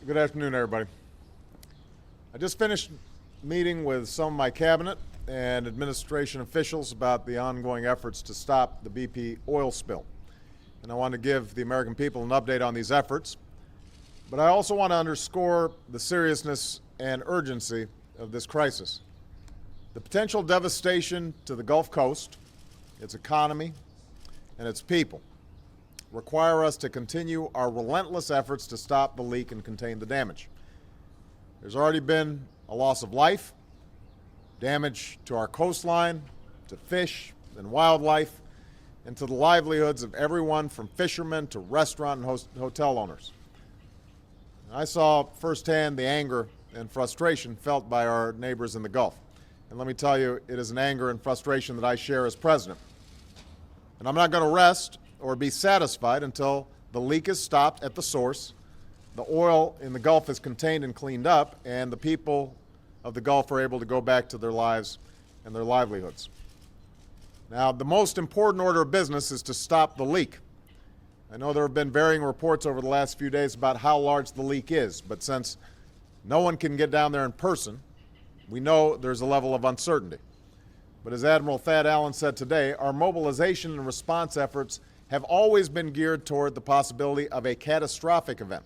Good afternoon, everybody. I just finished meeting with some of my cabinet and administration officials about the ongoing efforts to stop the BP oil spill. And I want to give the American people an update on these efforts. But I also want to underscore the seriousness and urgency of this crisis. The potential devastation to the Gulf Coast, its economy, and its people require us to continue our relentless efforts to stop the leak and contain the damage. There's already been a loss of life, damage to our coastline, to fish and wildlife, and to the livelihoods of everyone from fishermen to restaurant and hotel owners. I saw firsthand the anger and frustration felt by our neighbors in the Gulf. And let me tell you, it is an anger and frustration that I share as president. And I'm not going to rest or be satisfied until the leak is stopped at the source, the oil in the Gulf is contained and cleaned up, and the people of the Gulf are able to go back to their lives and their livelihoods. Now, the most important order of business is to stop the leak. I know there have been varying reports over the last few days about how large the leak is, but since no one can get down there in person, we know there's a level of uncertainty. But as Admiral Thad Allen said today, our mobilization and response efforts have always been geared toward the possibility of a catastrophic event.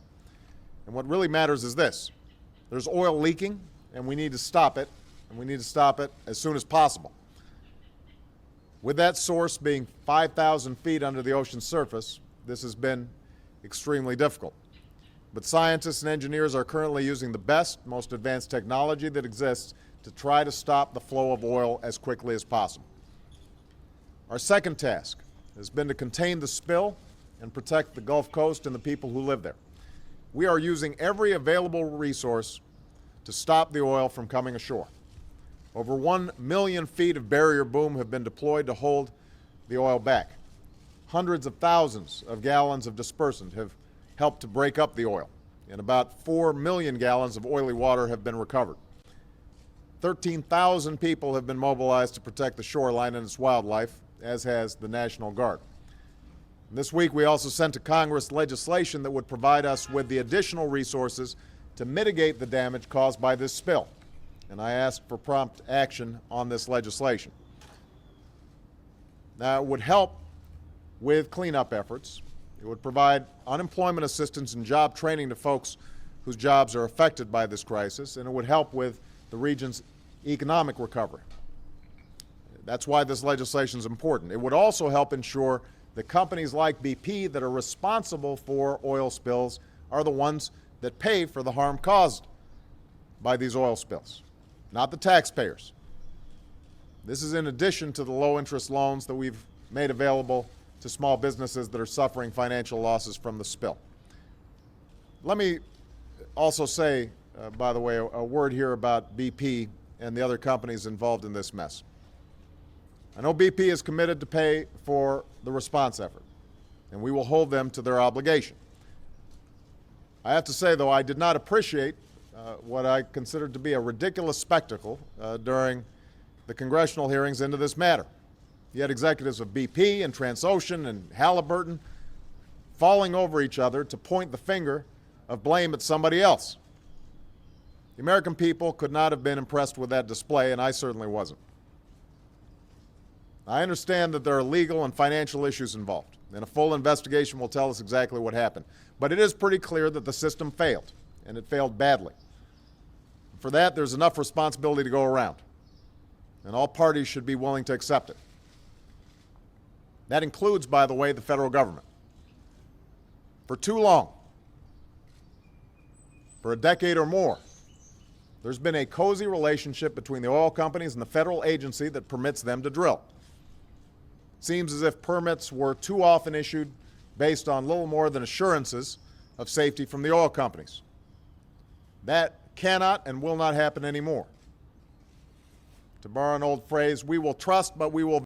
And what really matters is this. There's oil leaking, and we need to stop it, and we need to stop it as soon as possible. With that source being 5,000 feet under the ocean's surface, this has been extremely difficult. But scientists and engineers are currently using the best, most advanced technology that exists to try to stop the flow of oil as quickly as possible. Our second task has been to contain the spill and protect the Gulf Coast and the people who live there. We are using every available resource to stop the oil from coming ashore. Over 1 million feet of barrier boom have been deployed to hold the oil back. Hundreds of thousands of gallons of dispersant have helped to break up the oil, and about 4 million gallons of oily water have been recovered. 13,000 people have been mobilized to protect the shoreline and its wildlife, as has the National Guard. This week, we also sent to Congress legislation that would provide us with the additional resources to mitigate the damage caused by this spill. And I asked for prompt action on this legislation. Now, it would help with cleanup efforts. It would provide unemployment assistance and job training to folks whose jobs are affected by this crisis, and it would help with the region's economic recovery. That's why this legislation is important. It would also help ensure that companies like BP that are responsible for oil spills are the ones that pay for the harm caused by these oil spills, not the taxpayers. This is in addition to the low-interest loans that we've made available to small businesses that are suffering financial losses from the spill. Let me also say, by the way, a word here about BP and the other companies involved in this mess. I know BP is committed to pay for the response effort, and we will hold them to their obligation. I have to say, though, I did not appreciate what I considered to be a ridiculous spectacle during the congressional hearings into this matter. You had executives of BP and Transocean and Halliburton falling over each other to point the finger of blame at somebody else. The American people could not have been impressed with that display, and I certainly wasn't. I understand that there are legal and financial issues involved, and a full investigation will tell us exactly what happened. But it is pretty clear that the system failed, and it failed badly. For that, there's enough responsibility to go around, and all parties should be willing to accept it. That includes, by the way, the federal government. For too long, for a decade or more, there's been a cozy relationship between the oil companies and the federal agency that permits them to drill. It seems as if permits were too often issued based on little more than assurances of safety from the oil companies. That cannot and will not happen anymore. To borrow an old phrase, we will trust, but we will